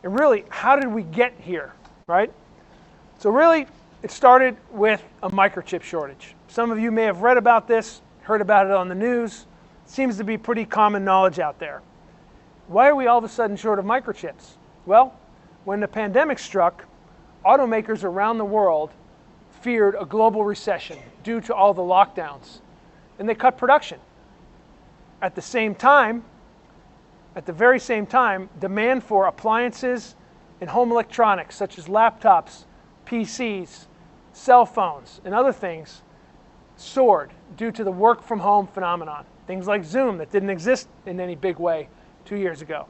And really, how did we get here, right? So really, it started with a microchip shortage. Some of you may have read about this, heard about it on the news. It seems to be pretty common knowledge out there. Why are we all of a sudden short of microchips? Well, when the pandemic struck, automakers around the world feared a global recession due to all the lockdowns, and they cut production. At the very same time, demand for appliances and home electronics such as laptops, PCs, cell phones, and other things soared due to the work from home phenomenon. Things like Zoom that didn't exist in any big way 2 years ago.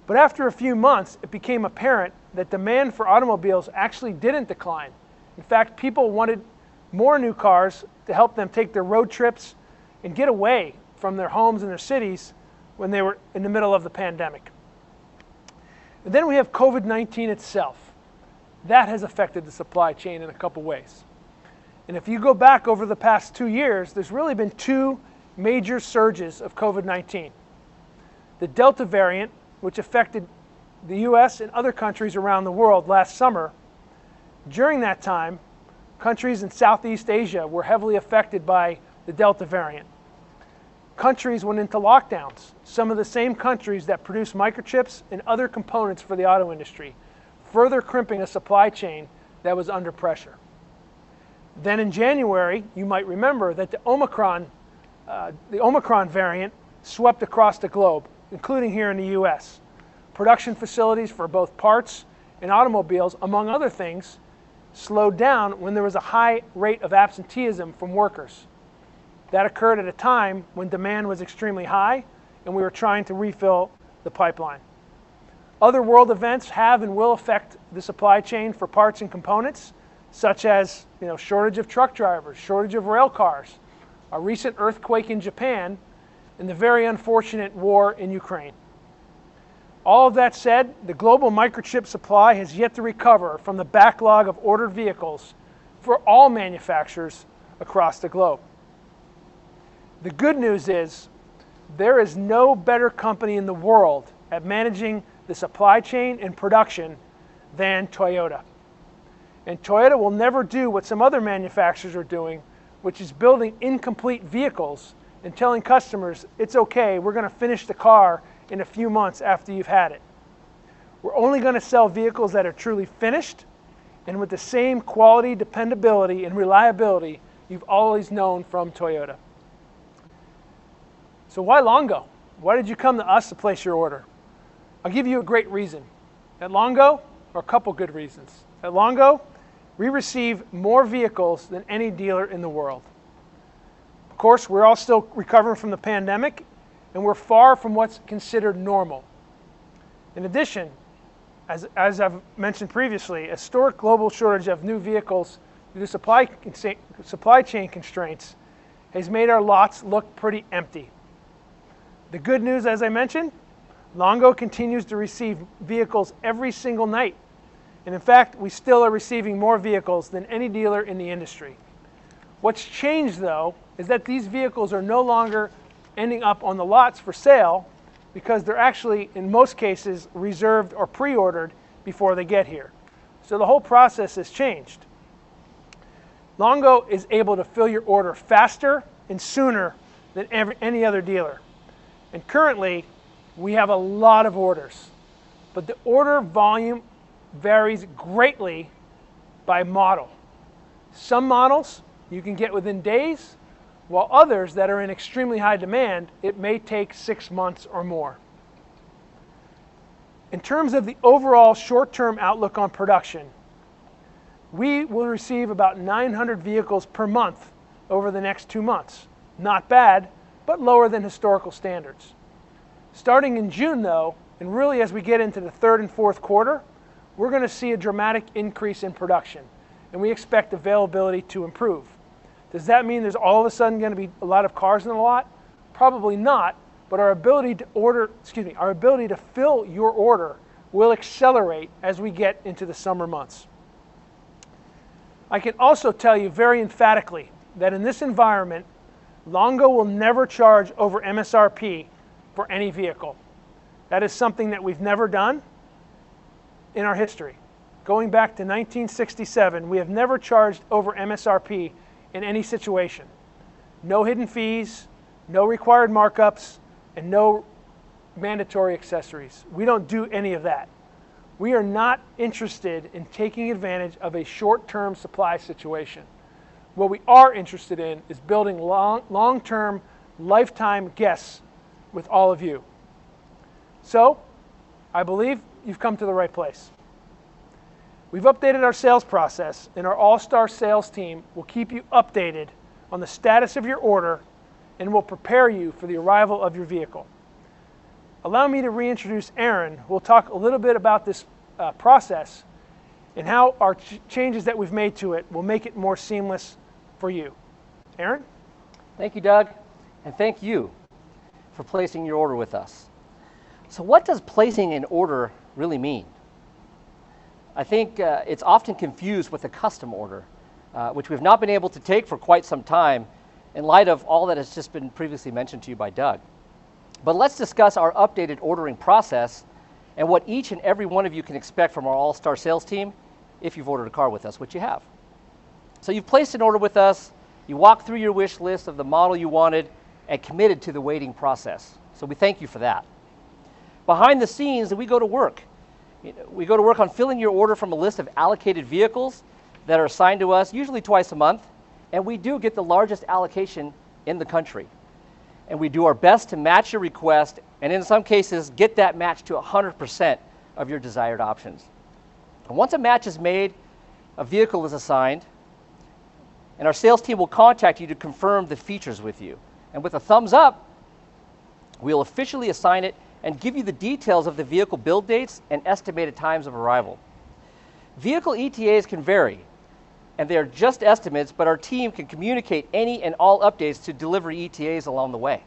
But after a few months, it became apparent that demand for automobiles actually didn't decline. In fact, people wanted more new cars to help them take their road trips and get away from their homes and their cities when they were in the middle of the pandemic. And then we have COVID-19 itself. That has affected the supply chain in a couple ways. And if you go back over the past 2 years, there's really been two major surges of COVID-19. The Delta variant, which affected the US and other countries around the world last summer. During that time, countries in Southeast Asia were heavily affected by the Delta variant. Countries went into lockdowns, some of the same countries that produce microchips and other components for the auto industry, further crimping a supply chain that was under pressure. Then in January, you might remember that the Omicron variant swept across the globe, including here in the US. Production facilities for both parts and automobiles, among other things, slowed down when there was a high rate of absenteeism from workers. That occurred at a time when demand was extremely high and we were trying to refill the pipeline. Other world events have and will affect the supply chain for parts and components, such as shortage of truck drivers, shortage of rail cars, a recent earthquake in Japan, and the very unfortunate war in Ukraine. All of that said, the global microchip supply has yet to recover from the backlog of ordered vehicles for all manufacturers across the globe. The good news is there is no better company in the world at managing the supply chain and production than Toyota. And Toyota will never do what some other manufacturers are doing, which is building incomplete vehicles and telling customers, it's okay, we're going to finish the car in a few months after you've had it. We're only going to sell vehicles that are truly finished and with the same quality, dependability, and reliability you've always known from Toyota. So why Longo? Why did you come to us to place your order? I'll give you a great reason. At Longo, or a couple good reasons. At Longo, we receive more vehicles than any dealer in the world. Of course, we're all still recovering from the pandemic, and we're far from what's considered normal. In addition, as I've mentioned previously, a historic global shortage of new vehicles due to supply chain constraints has made our lots look pretty empty. The good news, as I mentioned, Longo continues to receive vehicles every single night. And in fact, we still are receiving more vehicles than any dealer in the industry. What's changed, though, is that these vehicles are no longer ending up on the lots for sale because they're actually, in most cases, reserved or pre-ordered before they get here. So the whole process has changed. Longo is able to fill your order faster and sooner than any other dealer. And currently, we have a lot of orders, but the order volume varies greatly by model. Some models you can get within days, while others that are in extremely high demand, it may take 6 months or more. In terms of the overall short-term outlook on production, we will receive about 900 vehicles per month over the next 2 months. Not bad, but lower than historical standards. Starting in June, though, and really as we get into the third and fourth quarter, we're going to see a dramatic increase in production, and we expect availability to improve. Does that mean there's all of a sudden going to be a lot of cars in the lot? Probably not, but our ability to fill your order will accelerate as we get into the summer months. I can also tell you very emphatically that in this environment, Longo will never charge over MSRP for any vehicle. That is something that we've never done, in our history. Going back to 1967, we have never charged over MSRP in any situation. No hidden fees, no required markups, and no mandatory accessories. We don't do any of that. We are not interested in taking advantage of a short-term supply situation. What we are interested in is building long-term, lifetime guests with all of you. So, I believe you've come to the right place. We've updated our sales process, and our all-star sales team will keep you updated on the status of your order and will prepare you for the arrival of your vehicle. Allow me to reintroduce Aaron, who will talk a little bit about this process and how our changes that we've made to it will make it more seamless for you. Aaron? Thank you, Doug, and thank you for placing your order with us. So what does placing an order really mean? I think it's often confused with a custom order, which we've not been able to take for quite some time in light of all that has just been previously mentioned to you by Doug. But let's discuss our updated ordering process and what each and every one of you can expect from our all-star sales team if you've ordered a car with us, which you have. So you've placed an order with us, you walked through your wish list of the model you wanted and committed to the waiting process. So we thank you for that. Behind the scenes, we go to work. We go to work on filling your order from a list of allocated vehicles that are assigned to us, usually twice a month, and we do get the largest allocation in the country. And we do our best to match your request, and in some cases, get that match to 100% of your desired options. And once a match is made, a vehicle is assigned, and our sales team will contact you to confirm the features with you. And with a thumbs up, we'll officially assign it and give you the details of the vehicle build dates and estimated times of arrival. Vehicle ETAs can vary, and they are just estimates, but our team can communicate any and all updates to delivery ETAs along the way.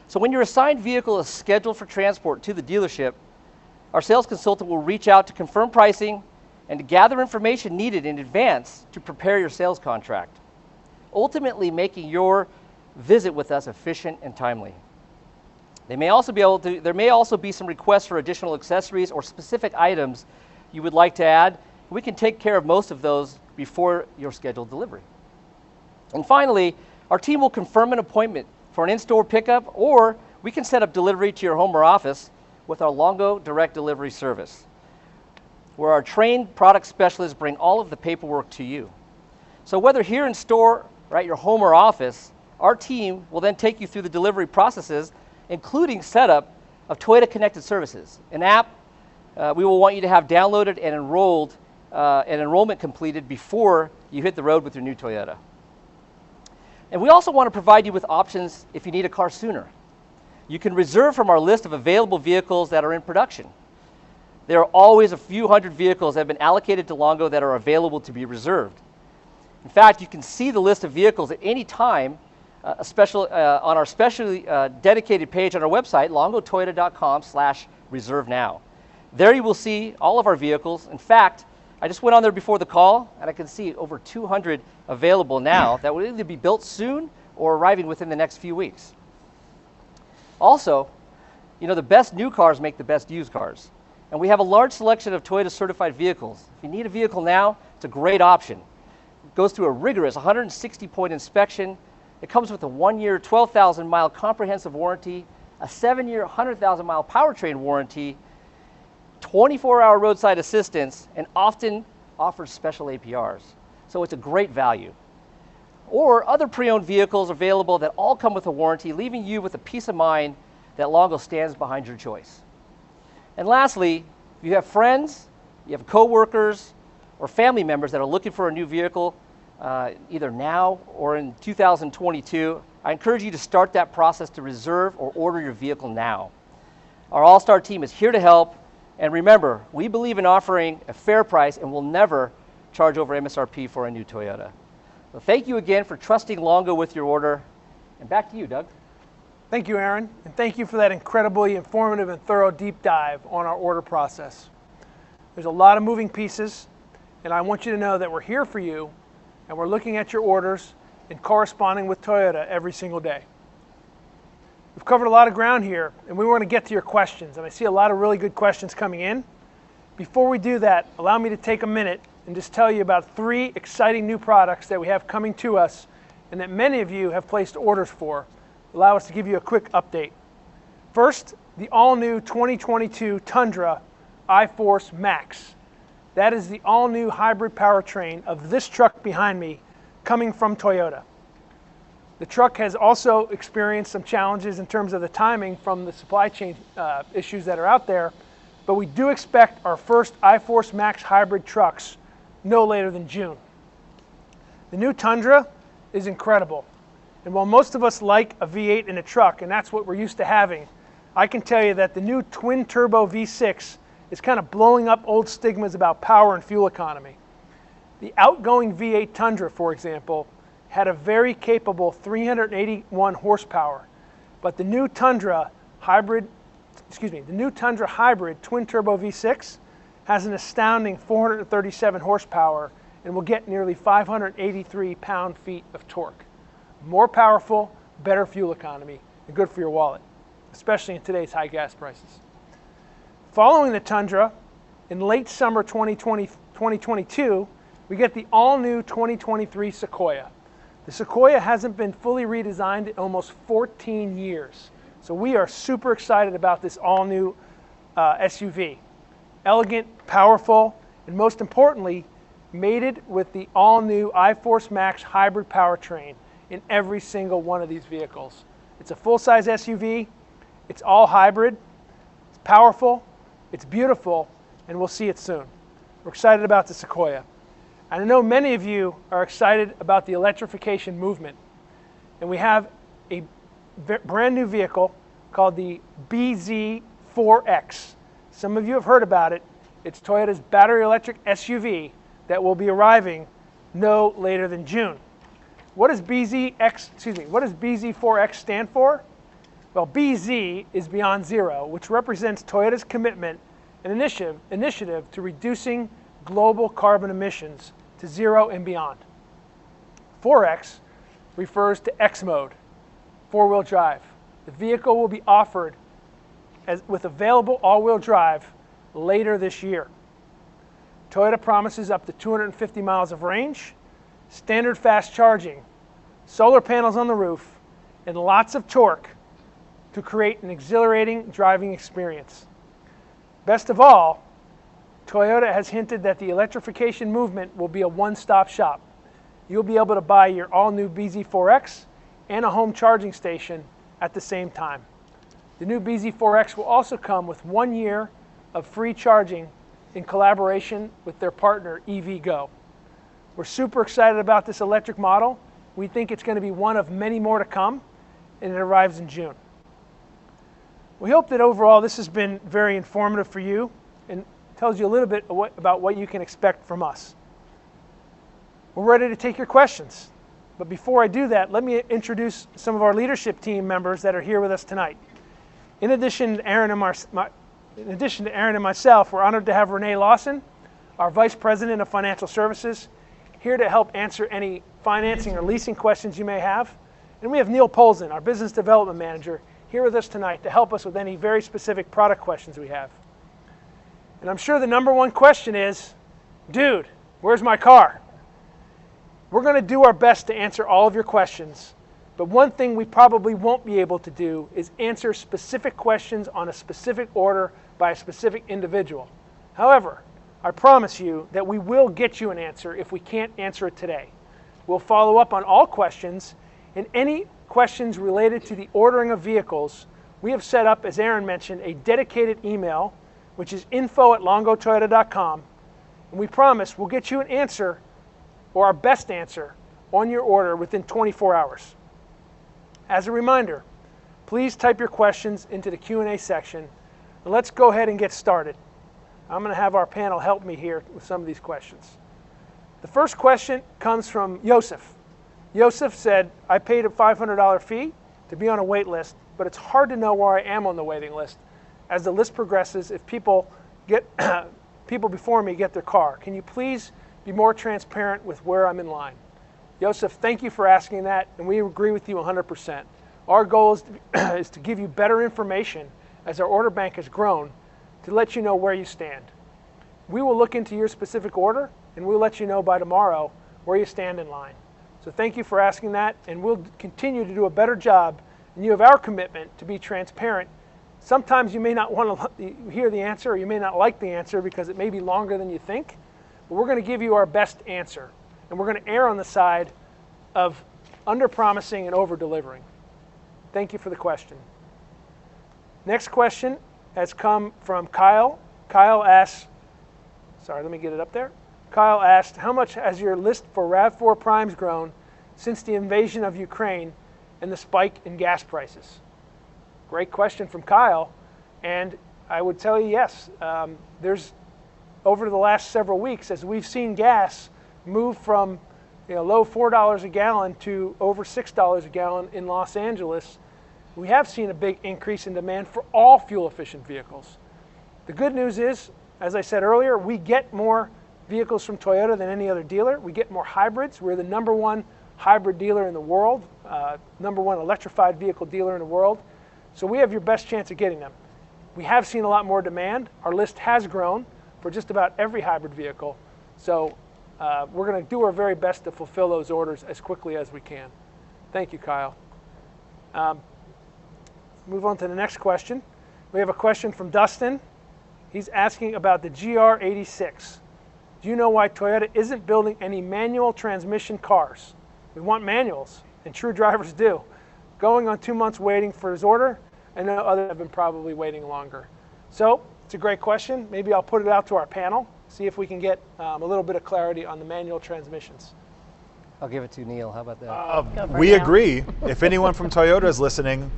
So when your assigned vehicle is scheduled for transport to the dealership, our sales consultant will reach out to confirm pricing and to gather information needed in advance to prepare your sales contract, ultimately making your visit with us efficient and timely. There may also be some requests for additional accessories or specific items you would like to add. We can take care of most of those before your scheduled delivery. And finally, our team will confirm an appointment for an in-store pickup, or we can set up delivery to your home or office with our Longo Direct Delivery service, where our trained product specialists bring all of the paperwork to you. So whether here in store or at your home or office, our team will then take you through the delivery processes, including setup of Toyota Connected Services, an app we will want you to have downloaded and enrolled, and enrollment completed before you hit the road with your new Toyota. And we also want to provide you with options if you need a car sooner. You can reserve from our list of available vehicles that are in production. There are always a few hundred vehicles that have been allocated to Longo that are available to be reserved. In fact, you can see the list of vehicles at any time on our specially dedicated page on our website, longotoyota.com/reserve now. There you will see all of our vehicles. In fact, I just went on there before the call, and I can see over 200 available now that will either be built soon or arriving within the next few weeks. Also, the best new cars make the best used cars. And we have a large selection of Toyota certified vehicles. If you need a vehicle now, it's a great option. It goes through a rigorous 160-point inspection. It comes with a 1-year, 12,000-mile comprehensive warranty, a 7-year, 100,000-mile powertrain warranty, 24-hour roadside assistance, and often offers special APRs. So it's a great value. Or other pre-owned vehicles available that all come with a warranty, leaving you with a peace of mind that Longo stands behind your choice. And lastly, if you have friends, you have coworkers, or family members that are looking for a new vehicle, either now or in 2022, I encourage you to start that process to reserve or order your vehicle now. Our All-Star team is here to help. And remember, we believe in offering a fair price and will never charge over MSRP for a new Toyota. So thank you again for trusting Longo with your order. And back to you, Doug. Thank you, Aaron. And thank you for that incredibly informative and thorough deep dive on our order process. There's a lot of moving pieces, and I want you to know that we're here for you, and we're looking at your orders and corresponding with Toyota every single day. We've covered a lot of ground here, and we want to get to your questions. And I see a lot of really good questions coming in. Before we do that, allow me to take a minute and just tell you about 3 exciting new products that we have coming to us and that many of you have placed orders for. Allow us to give you a quick update. First, the all-new 2022 Tundra iForce Max. That is the all-new hybrid powertrain of this truck behind me coming from Toyota. The truck has also experienced some challenges in terms of the timing from the supply chain issues that are out there, but we do expect our first iForce Max hybrid trucks no later than June. The new Tundra is incredible, and while most of us like a V8 in a truck, and that's what we're used to having, I can tell you that the new twin-turbo V6 is kind of blowing up old stigmas about power and fuel economy. The outgoing V8 Tundra, for example, had a very capable 381 horsepower, but the new Tundra hybrid twin-turbo V6 has an astounding 437 horsepower and will get nearly 583 pound-feet of torque. More powerful, better fuel economy, and good for your wallet, especially in today's high gas prices. Following the Tundra, in late summer 2022, we get the all-new 2023 Sequoia. The Sequoia hasn't been fully redesigned in almost 14 years, so we are super excited about this all-new SUV. Elegant, powerful, and most importantly, mated with the all-new iForce Max hybrid powertrain in every single one of these vehicles. It's a full-size SUV, it's all hybrid, it's powerful, it's beautiful, and we'll see it soon. We're excited about the Sequoia. I know many of you are excited about the electrification movement, and we have a brand new vehicle called the bZ4X. Some of you have heard about it. It's Toyota's battery electric SUV that will be arriving no later than June. What does bZ4X stand for? Well, BZ is Beyond Zero, which represents Toyota's commitment and initiative to reducing global carbon emissions to zero and beyond. 4X refers to X mode, 4-wheel drive. The vehicle will be offered with available all-wheel drive later this year. Toyota promises up to 250 miles of range, standard fast charging, solar panels on the roof, and lots of torque to create an exhilarating driving experience. Best of all, Toyota has hinted that the electrification movement will be a one-stop shop. You'll be able to buy your all-new bZ4X and a home charging station at the same time. The new bZ4X will also come with 1 year of free charging in collaboration with their partner EVgo. We're super excited about this electric model. We think it's going to be one of many more to come, and it arrives in June. We hope that overall this has been very informative for you and tells you a little bit about what you can expect from us. We're ready to take your questions. But before I do that, let me introduce some of our leadership team members that are here with us tonight. In addition to Aaron and myself, we're honored to have Renee Lawson, our Vice President of Financial Services, here to help answer any financing or leasing questions you may have. And we have Neil Polzin, our Business Development Manager, here with us tonight to help us with any very specific product questions we have. And I'm sure the number one question is, dude, where's my car? We're going to do our best to answer all of your questions, but one thing we probably won't be able to do is answer specific questions on a specific order by a specific individual. However, I promise you that we will get you an answer if we can't answer it today. We'll follow up on all questions, and any questions related to the ordering of vehicles, we have set up, as Aaron mentioned, a dedicated email, which is info@longotoyota.com, and we promise we'll get you an answer, or our best answer, on your order within 24 hours. As a reminder, please type your questions into the Q&A section, and let's go ahead and get started. I'm going to have our panel help me here with some of these questions. The first question comes from Yosef. Yosef said, I paid a $500 fee to be on a wait list, but it's hard to know where I am on the waiting list. As the list progresses, if people before me get their car, can you please be more transparent with where I'm in line? Yosef, thank you for asking that, and we agree with you 100%. Our goal is to give you better information as our order bank has grown to let you know where you stand. we will look into your specific order, and we'll let you know by tomorrow where you stand in line. So thank you for asking that, and we'll continue to do a better job, and you have our commitment to be transparent. Sometimes you may not want to hear the answer, or you may not like the answer because it may be longer than you think, but we're going to give you our best answer, and we're going to err on the side of under-promising and over-delivering. Thank you for the question. Next question has come from Kyle. Kyle asks, sorry, let me get it up there. Kyle asked, how much has your list for RAV4 primes grown since the invasion of Ukraine and the spike in gas prices? Great question from Kyle, and I would tell you yes. There's, over the last several weeks, as we've seen gas move from low $4 a gallon to over $6 a gallon in Los Angeles, we have seen a big increase in demand for all fuel-efficient vehicles. The good news is, as I said earlier, we get more vehicles from Toyota than any other dealer. We get more hybrids. We're the #1 hybrid dealer in the world, #1 electrified vehicle dealer in the world. So we have your best chance of getting them. We have seen a lot more demand. Our list has grown for just about every hybrid vehicle. So we're going to do our very best to fulfill those orders as quickly as we can. Thank you, Kyle. Move on to the next question. We have a question from Dustin. He's asking about the GR86. Do you know why Toyota isn't building any manual transmission cars? We want manuals, and true drivers do. Going on 2 months waiting for his order, and others have been probably waiting longer. So it's a great question. Maybe I'll put it out to our panel, see if we can get a little bit of clarity on the manual transmissions. I'll give it to Neil. How about that? We agree. If anyone from Toyota is listening,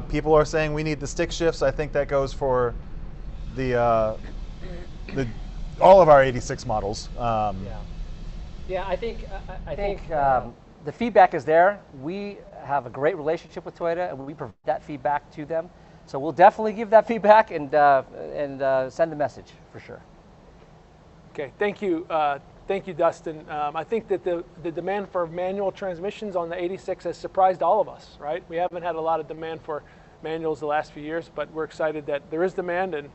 people are saying we need the stick shifts. I think that goes for all of our 86 models. Yeah, I think the feedback is there. We have a great relationship with Toyota, and we provide that feedback to them. So we'll definitely give that feedback and send the message for sure. Okay, thank you, Dustin. I think that the demand for manual transmissions on the 86 has surprised all of us, right? We haven't had a lot of demand for manuals the last few years, but we're excited that there is demand, and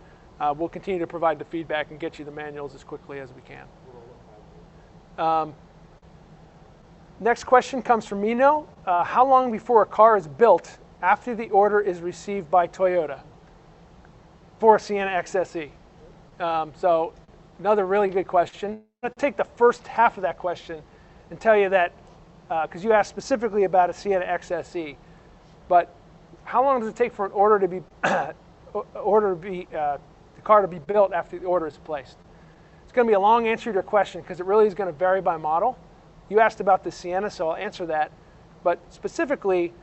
we'll continue to provide the feedback and get you the manuals as quickly as we can. Next question comes from Mino. How long before a car is built after the order is received by Toyota for a Sienna XSE? So another really good question. I'm going to take the first half of that question and tell you that, because you asked specifically about a Sienna XSE, but how long does it take for an order to be the car to be built after the order is placed? It's going to be a long answer to your question because it really is going to vary by model. You asked about the Sienna, so I'll answer that. But specifically,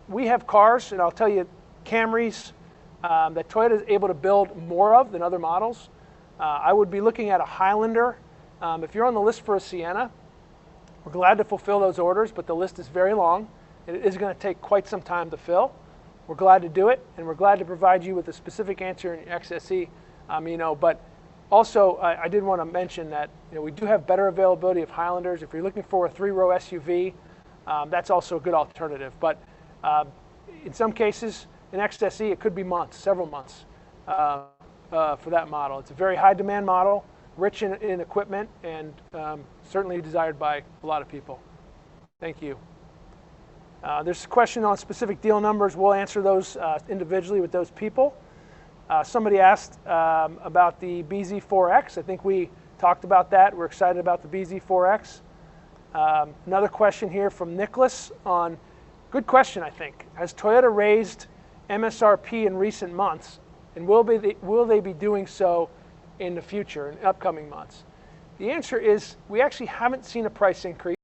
we have cars, and I'll tell you, Camrys that Toyota is able to build more of than other models. I would be looking at a Highlander. If you're on the list for a Sienna, we're glad to fulfill those orders, but the list is very long, and it is going to take quite some time to fill. We're glad to do it, and we're glad to provide you with a specific answer in XSE. But also, I did want to mention that we do have better availability of Highlanders. If you're looking for a 3-row SUV, that's also a good alternative. But in some cases, in XSE, it could be months, several months for that model. It's a very high demand model, rich in equipment, and certainly desired by a lot of people. Thank you. There's a question on specific deal numbers. We'll answer those individually with those people. Somebody asked about the BZ4X. I think we talked about that. We're excited about the BZ4X. Another question here from Nicholas on, good question, I think. Has Toyota raised MSRP in recent months, and will they be doing so in the future, in upcoming months? The answer is we actually haven't seen a price increase.